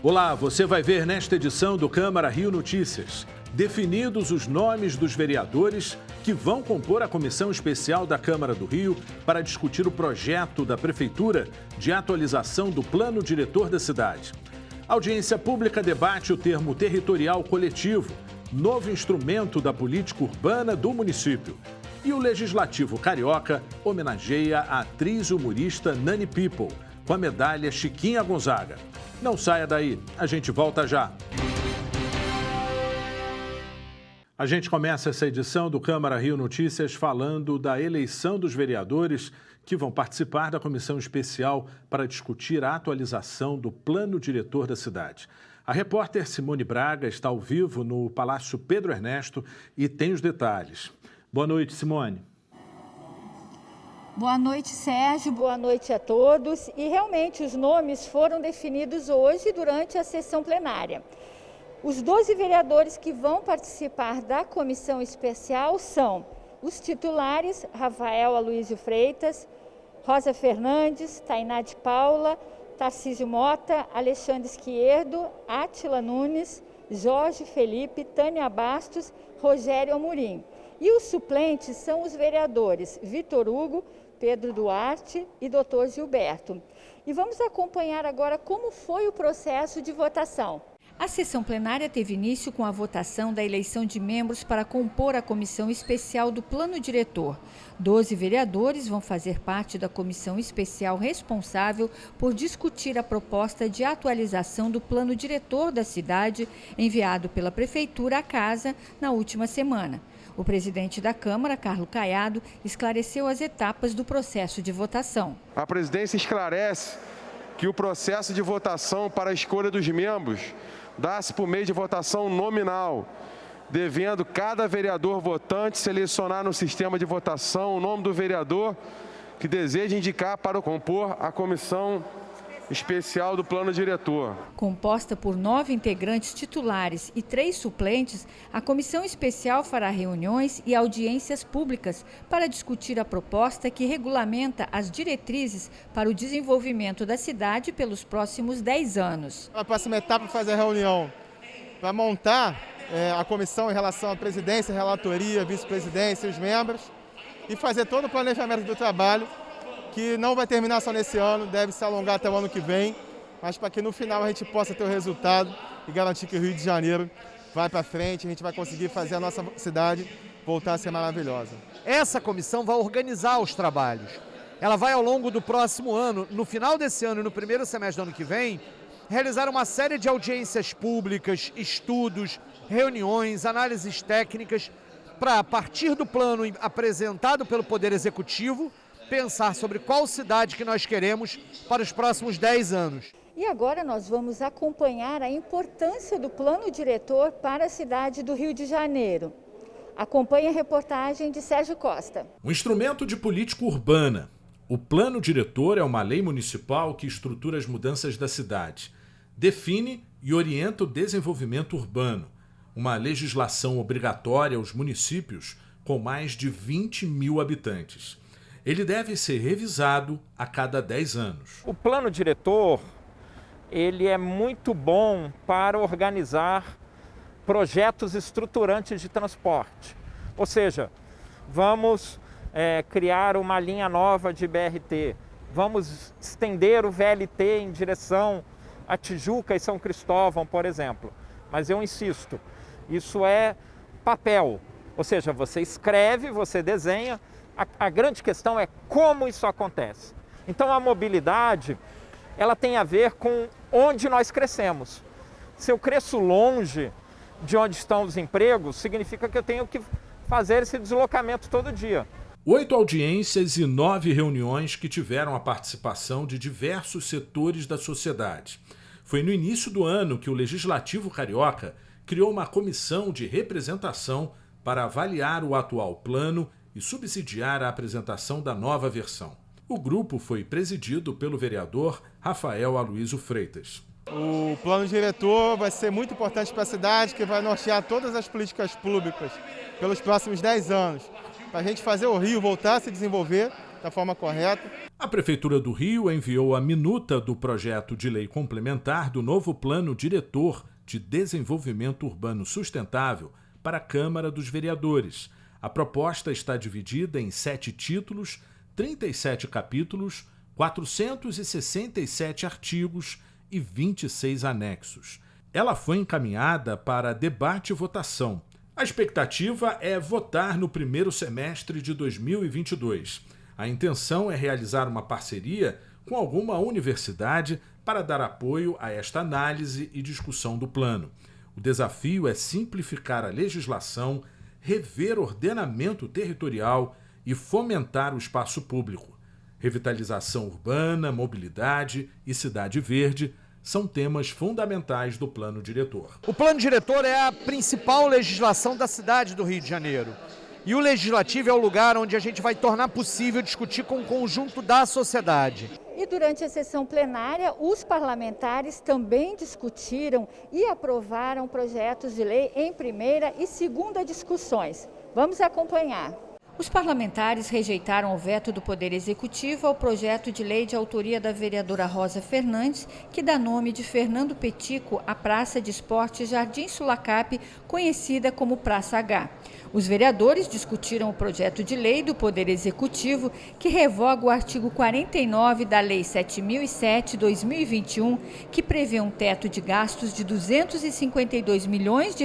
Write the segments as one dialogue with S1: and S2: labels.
S1: Olá, você vai ver nesta edição do Câmara Rio Notícias. Definidos os nomes dos vereadores que vão compor a comissão especial da Câmara do Rio para discutir o projeto da Prefeitura de atualização do plano diretor da cidade. A audiência pública debate o termo territorial coletivo, novo instrumento da política urbana do município. E o Legislativo Carioca homenageia a atriz humorista Nani People com a medalha Chiquinha Gonzaga. Não saia daí, a gente volta já. A gente começa essa edição do Câmara Rio Notícias falando da eleição dos vereadores que vão participar da comissão especial para discutir a atualização do plano diretor da cidade. A repórter Simone Braga está ao vivo no Palácio Pedro Ernesto e tem os detalhes. Boa noite, Simone.
S2: Boa noite, Sérgio. Boa noite a todos. E realmente os nomes foram definidos hoje durante a sessão plenária. Os 12 vereadores que vão participar da comissão especial são os titulares Rafael Aloysio Freitas, Rosa Fernandes, Tainá de Paula, Tarcísio Mota, Alexandre Esquerdo, Átila Nunes, Jorge Felipe, Tânia Bastos, Rogério Amorim. E os suplentes são os vereadores Vitor Hugo, Pedro Duarte e Dr. Gilberto. E vamos acompanhar agora como foi o processo de votação. A sessão plenária teve início com a votação da eleição de membros para compor a comissão especial do Plano Diretor. 12 vereadores vão fazer parte da comissão especial responsável por discutir a proposta de atualização do Plano Diretor da cidade, enviado pela Prefeitura à Casa na última semana. O presidente da Câmara, Carlos Caiado, esclareceu as etapas do processo de votação.
S3: A presidência esclarece que o processo de votação para a escolha dos membros dá-se por meio de votação nominal, devendo cada vereador votante selecionar no sistema de votação o nome do vereador que deseja indicar para compor a comissão especial do plano diretor.
S2: Composta por 9 integrantes titulares e 3 suplentes, a comissão especial fará reuniões e audiências públicas para discutir a proposta que regulamenta as diretrizes para o desenvolvimento da cidade pelos próximos 10 anos.
S4: A próxima etapa é fazer a reunião para montar a comissão em relação à presidência, relatoria, vice-presidência e os membros e fazer todo o planejamento do trabalho, que não vai terminar só nesse ano, deve se alongar até o ano que vem, mas para que no final a gente possa ter o resultado e garantir que o Rio de Janeiro vai para frente, a gente vai conseguir fazer a nossa cidade voltar a ser maravilhosa.
S5: Essa comissão vai organizar os trabalhos. Ela vai, ao longo do próximo ano, no final desse ano e no primeiro semestre do ano que vem, realizar uma série de audiências públicas, estudos, reuniões, análises técnicas, para, a partir do plano apresentado pelo Poder Executivo, pensar sobre qual cidade que nós queremos para os próximos 10 anos.
S2: E agora nós vamos acompanhar a importância do plano diretor para a cidade do Rio de Janeiro. Acompanhe a reportagem de Sérgio Costa.
S1: Um instrumento de política urbana. O plano diretor é uma lei municipal que estrutura as mudanças da cidade, define e orienta o desenvolvimento urbano, uma legislação obrigatória aos municípios com mais de 20 mil habitantes. Ele deve ser revisado a cada 10 anos.
S6: O plano diretor, ele é muito bom para organizar projetos estruturantes de transporte. Ou seja, vamos criar uma linha nova de BRT, vamos estender o VLT em direção a Tijuca e São Cristóvão, por exemplo. Mas eu insisto, isso é papel. Ou seja, você escreve, você desenha. A grande questão é como isso acontece. Então a mobilidade, ela tem a ver com onde nós crescemos. Se eu cresço longe de onde estão os empregos, significa que eu tenho que fazer esse deslocamento todo dia.
S1: 8 audiências e 9 reuniões que tiveram a participação de diversos setores da sociedade. Foi no início do ano que o Legislativo Carioca criou uma comissão de representação para avaliar o atual plano e subsidiar a apresentação da nova versão. O grupo foi presidido pelo vereador Rafael Aloysio Freitas.
S4: O plano diretor vai ser muito importante para a cidade, que vai nortear todas as políticas públicas pelos próximos 10 anos, para a gente fazer o Rio voltar a se desenvolver da forma correta.
S1: A Prefeitura do Rio enviou a minuta do projeto de lei complementar do novo Plano Diretor de Desenvolvimento Urbano Sustentável para a Câmara dos Vereadores. A proposta está dividida em 7 títulos, 37 capítulos, 467 artigos e 26 anexos. Ela foi encaminhada para debate e votação. A expectativa é votar no primeiro semestre de 2022. A intenção é realizar uma parceria com alguma universidade para dar apoio a esta análise e discussão do plano. O desafio é simplificar a legislação, rever ordenamento territorial e fomentar o espaço público. Revitalização urbana, mobilidade e cidade verde são temas fundamentais do plano diretor.
S5: O plano diretor é a principal legislação da cidade do Rio de Janeiro. E o legislativo é o lugar onde a gente vai tornar possível discutir com o conjunto da sociedade.
S2: E durante a sessão plenária, os parlamentares também discutiram e aprovaram projetos de lei em primeira e segunda discussões. Vamos acompanhar. Os parlamentares rejeitaram o veto do Poder Executivo ao projeto de lei de autoria da vereadora Rosa Fernandes, que dá nome de Fernando Petico à Praça de Esportes Jardim Sulacap, conhecida como Praça H. Os vereadores discutiram o projeto de lei do Poder Executivo, que revoga o artigo 49 da Lei 7.007/2021, que prevê um teto de gastos de R$ 252 milhões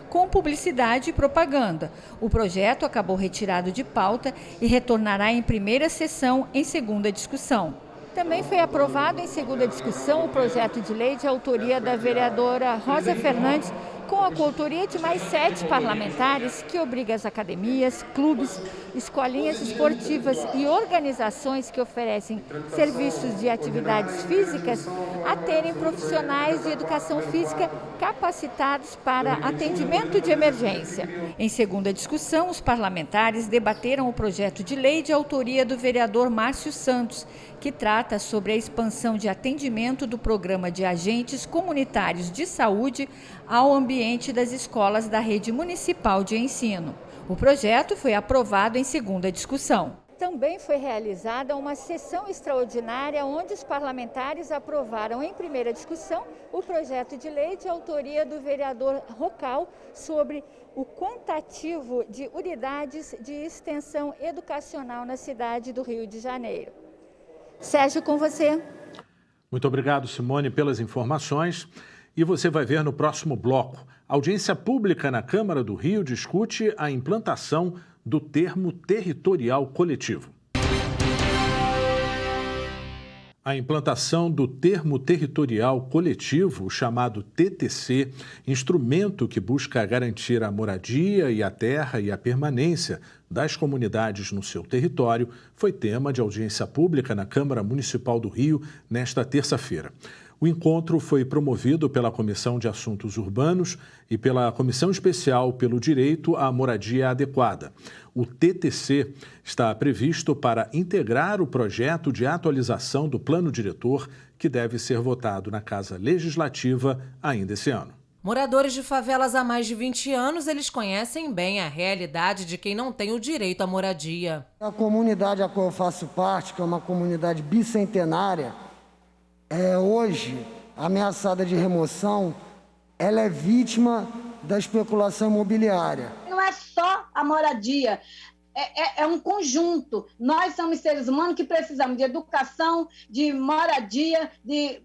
S2: com publicidade e propaganda. O projeto acabou retirado de pauta e retornará em primeira sessão em segunda discussão. Também foi aprovado em segunda discussão o projeto de lei de autoria da vereadora Rosa Fernandes, com a coautoria de mais 7 parlamentares, que obriga as academias, clubes, escolinhas esportivas e organizações que oferecem serviços de atividades físicas a terem profissionais de educação física capacitados para atendimento de emergência. Em segunda discussão, os parlamentares debateram o projeto de lei de autoria do vereador Márcio Santos, que trata sobre a expansão de atendimento do programa de agentes comunitários de saúde ao ambiente das escolas da rede municipal de ensino. O projeto foi aprovado em segunda discussão. Também foi realizada uma sessão extraordinária onde os parlamentares aprovaram em primeira discussão o projeto de lei de autoria do vereador Rocal sobre o quantitativo de unidades de extensão educacional na cidade do Rio de Janeiro. Sérgio, com você.
S1: Muito obrigado, Simone, pelas informações. E você vai ver no próximo bloco. A audiência pública na Câmara do Rio discute a implantação do termo territorial coletivo. A implantação do termo territorial coletivo, chamado TTC, instrumento que busca garantir a moradia e a terra e a permanência das comunidades no seu território, foi tema de audiência pública na Câmara Municipal do Rio nesta terça-feira. O encontro foi promovido pela Comissão de Assuntos Urbanos e pela Comissão Especial pelo Direito à Moradia Adequada. O TTC está previsto para integrar o projeto de atualização do Plano Diretor, que deve ser votado na Casa Legislativa ainda esse ano.
S7: Moradores de favelas há mais de 20 anos, eles conhecem bem a realidade de quem não tem o direito à moradia.
S8: A comunidade a qual eu faço parte, que é uma comunidade bicentenária, hoje ameaçada de remoção, ela é vítima da especulação imobiliária.
S9: Não é só a moradia, é um conjunto. Nós somos seres humanos que precisamos de educação, de moradia, de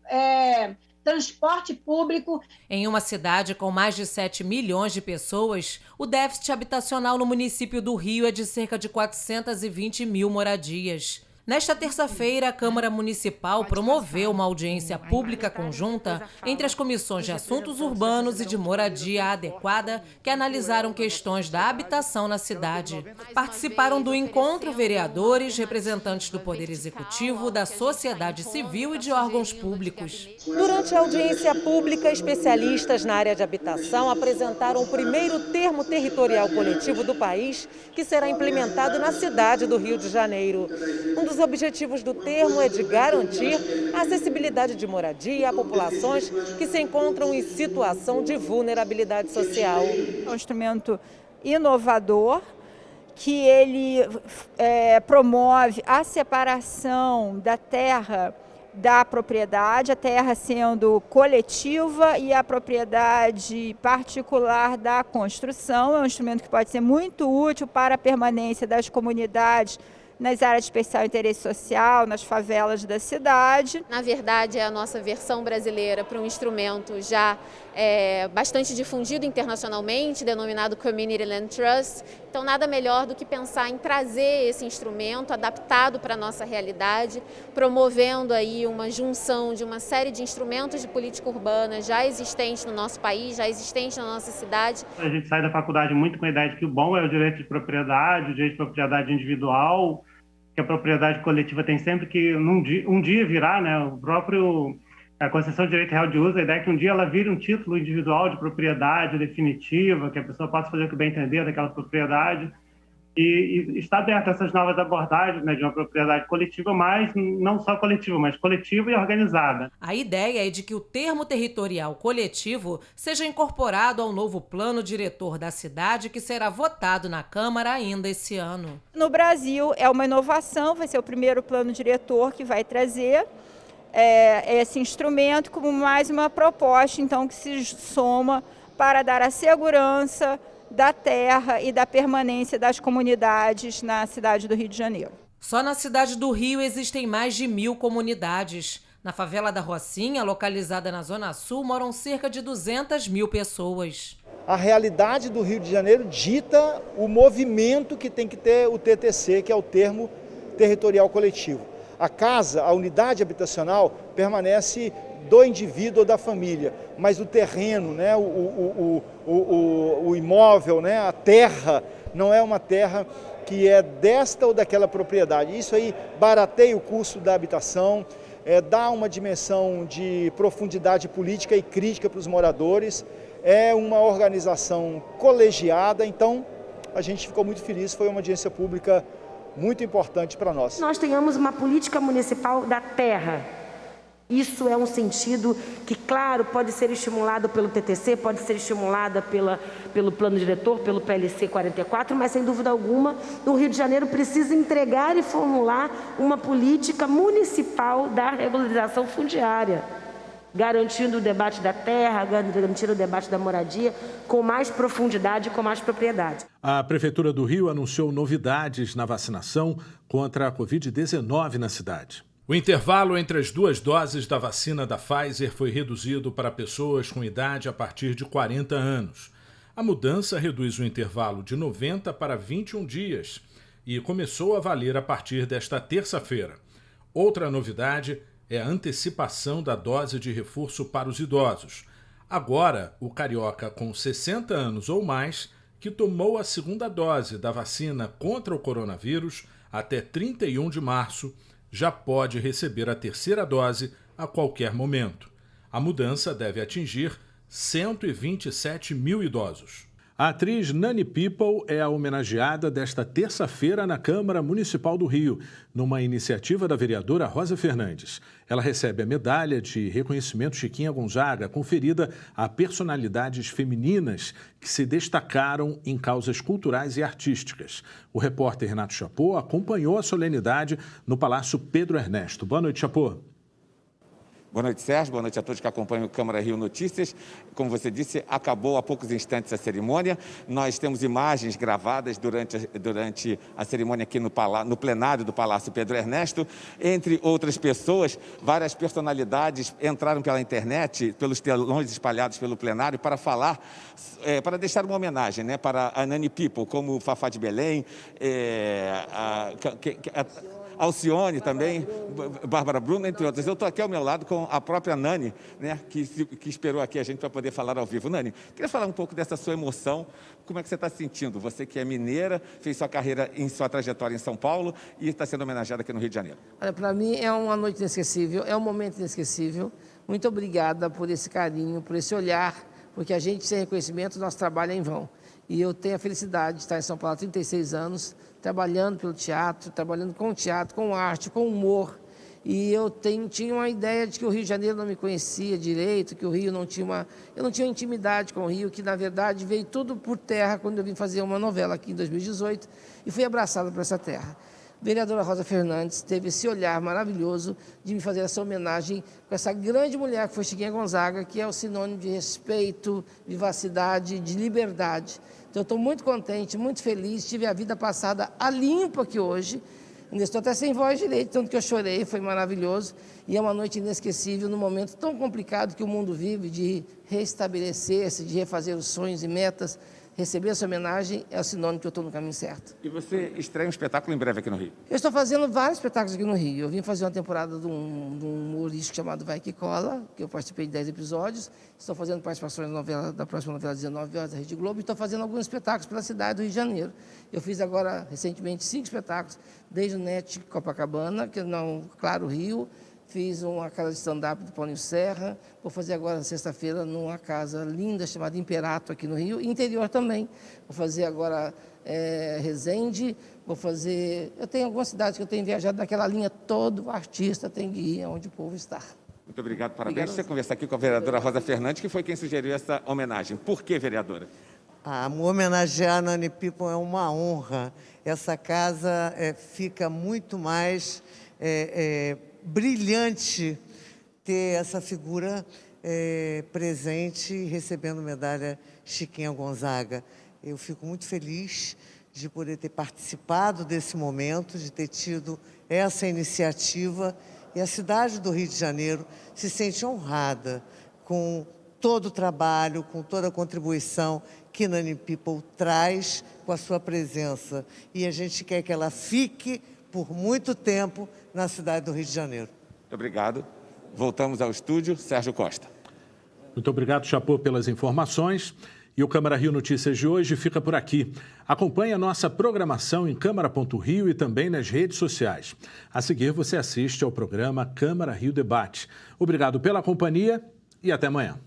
S9: transporte público.
S7: Em uma cidade com mais de 7 milhões de pessoas, o déficit habitacional no município do Rio é de cerca de 420 mil moradias. Nesta terça-feira, a Câmara Municipal promoveu uma audiência pública conjunta entre as comissões de Assuntos Urbanos e de Moradia Adequada, que analisaram questões da habitação na cidade. Participaram do encontro vereadores, representantes do Poder Executivo, da sociedade civil e de órgãos públicos.
S10: Durante a audiência pública, especialistas na área de habitação apresentaram o primeiro termo territorial coletivo do país, que será implementado na cidade do Rio de Janeiro. Um dos objetivos do termo é de garantir a acessibilidade de moradia a populações que se encontram em situação de vulnerabilidade social.
S11: É um instrumento inovador
S2: que ele promove a separação da terra da propriedade, a terra sendo coletiva e a propriedade particular da construção. É um instrumento que pode ser muito útil para a permanência das comunidades nas áreas de especial interesse social, nas favelas da cidade.
S11: Na verdade, é a nossa versão brasileira para um instrumento já bastante difundido internacionalmente, denominado Community Land Trust. Então, nada melhor do que pensar em trazer esse instrumento adaptado para a nossa realidade, promovendo aí uma junção de uma série de instrumentos de política urbana já existentes no nosso país, já existentes na nossa cidade.
S12: A gente sai da faculdade muito com a ideia de que o bom é o direito de propriedade, o direito de propriedade individual, que a propriedade coletiva tem sempre que um dia virar, né? A Constituição de Direito Real de Uso, a ideia é que um dia ela vire um título individual de propriedade definitiva, que a pessoa possa fazer o que bem entender daquela propriedade, e está aberta a essas novas abordagens, né, de uma propriedade coletiva, mas não só coletiva, mas coletiva e organizada.
S7: A ideia é de que o termo territorial coletivo seja incorporado ao novo plano diretor da cidade, que será votado na Câmara ainda esse ano.
S2: No Brasil é uma inovação, vai ser o primeiro plano diretor que vai trazer esse instrumento como mais uma proposta, então, que se soma para dar a segurança da terra e da permanência das comunidades na cidade do Rio de Janeiro.
S7: Só na cidade do Rio existem mais de 1.000 comunidades. Na favela da Rocinha, localizada na Zona Sul, moram cerca de 200.000 pessoas.
S13: A realidade do Rio de Janeiro dita o movimento que tem que ter o TTC, que é o termo territorial coletivo. A casa, a unidade habitacional, permanece do indivíduo ou da família, mas o terreno, né, o imóvel, né, a terra, não é uma terra que é desta ou daquela propriedade. Isso aí barateia o custo da habitação, dá uma dimensão de profundidade política e crítica para os moradores, é uma organização colegiada, então a gente ficou muito feliz, foi uma audiência pública muito importante para nós.
S14: Nós tenhamos uma política municipal da terra. Isso é um sentido que, claro, pode ser estimulado pelo TTC, pode ser estimulada pelo plano diretor, pelo PLC 44, mas, sem dúvida alguma, o Rio de Janeiro precisa entregar e formular uma política municipal da regularização fundiária, garantindo o debate da terra, garantindo o debate da moradia com mais profundidade e com mais propriedade.
S1: A Prefeitura do Rio anunciou novidades na vacinação contra a Covid-19 na cidade. O intervalo entre as duas doses da vacina da Pfizer foi reduzido para pessoas com idade a partir de 40 anos. A mudança reduz o intervalo de 90 para 21 dias e começou a valer a partir desta terça-feira. Outra novidade é a antecipação da dose de reforço para os idosos. Agora, o carioca com 60 anos ou mais, que tomou a segunda dose da vacina contra o coronavírus até 31 de março, já pode receber a terceira dose a qualquer momento. A mudança deve atingir 127 mil idosos. A atriz Nani People é a homenageada desta terça-feira na Câmara Municipal do Rio, numa iniciativa da vereadora Rosa Fernandes. Ela recebe a medalha de reconhecimento Chiquinha Gonzaga, conferida a personalidades femininas que se destacaram em causas culturais e artísticas. O repórter Renato Chapô acompanhou a solenidade no Palácio Pedro Ernesto. Boa noite, Chapô.
S15: Boa noite, Sérgio. Boa noite a todos que acompanham o Câmara Rio Notícias. Como você disse, acabou há poucos instantes a cerimônia. Nós temos imagens gravadas durante a cerimônia aqui no plenário do Palácio Pedro Ernesto. Entre outras pessoas, várias personalidades entraram pela internet, pelos telões espalhados pelo plenário, para falar, para deixar uma homenagem, né, para a Nani People, como Fafá de Belém, Alcione também, Bárbara Bruno, entre outras. Eu estou aqui ao meu lado com a própria Nani, né, que esperou aqui a gente para poder falar ao vivo. Nani, queria falar um pouco dessa sua emoção. Como é que você está se sentindo? Você que é mineira, fez sua carreira em sua trajetória em São Paulo e está sendo homenageada aqui no Rio de Janeiro.
S16: Olha, para mim é uma noite inesquecível, é um momento inesquecível. Muito obrigada por esse carinho, por esse olhar, porque a gente, sem reconhecimento, nosso trabalho é em vão. E eu tenho a felicidade de estar em São Paulo há 36 anos, trabalhando pelo teatro, trabalhando com teatro, com arte, com humor. E eu tinha uma ideia de que o Rio de Janeiro não me conhecia direito, que o Rio não tinha eu não tinha intimidade com o Rio, que na verdade veio tudo por terra quando eu vim fazer uma novela aqui em 2018 e fui abraçado por essa terra. A vereadora Rosa Fernandes teve esse olhar maravilhoso de me fazer essa homenagem com essa grande mulher que foi Chiquinha Gonzaga, que é o sinônimo de respeito, vivacidade, de liberdade. Então eu estou muito contente, muito feliz, tive a vida passada a limpo aqui hoje. Ainda estou até sem voz direito, tanto que eu chorei, foi maravilhoso. E é uma noite inesquecível, num momento tão complicado que o mundo vive, de restabelecer-se, de refazer os sonhos e metas. Receber essa homenagem é o sinônimo que eu estou no caminho certo.
S15: E você estreia um espetáculo em breve aqui no Rio?
S16: Eu estou fazendo vários espetáculos aqui no Rio. Eu vim fazer uma temporada de um humorístico chamado Vai Que Cola, que eu participei de 10 episódios. Estou fazendo participações da próxima novela 19 horas da Rede Globo. E estou fazendo alguns espetáculos pela cidade do Rio de Janeiro. Eu fiz agora, recentemente, 5 espetáculos, desde o NET Copacabana, que não, Claro Rio. Fiz uma casa de stand-up do Paulinho Serra. Vou fazer agora, sexta-feira, numa casa linda chamada Imperato, aqui no Rio. E interior também. Vou fazer agora Resende. Vou fazer... Eu tenho algumas cidades que eu tenho viajado naquela linha. Todo artista tem que ir onde o povo está.
S15: Muito obrigado, parabéns. Você conversar aqui com a vereadora Rosa Fernandes, que foi quem sugeriu essa homenagem. Por que, vereadora?
S17: Homenagear a Nani People é uma honra. Essa casa fica muito mais... brilhante ter essa figura presente e recebendo medalha Chiquinha Gonzaga. Eu fico muito feliz de poder ter participado desse momento, de ter tido essa iniciativa, e a cidade do Rio de Janeiro se sente honrada com todo o trabalho, com toda a contribuição que Nani People traz com a sua presença. E a gente quer que ela fique por muito tempo na cidade do Rio de Janeiro.
S15: Muito obrigado. Voltamos ao estúdio. Sérgio Costa.
S1: Muito obrigado, Chapô, pelas informações. E o Câmara Rio Notícias de hoje fica por aqui. Acompanhe a nossa programação em câmara.rio e também nas redes sociais. A seguir, você assiste ao programa Câmara Rio Debate. Obrigado pela companhia e até amanhã.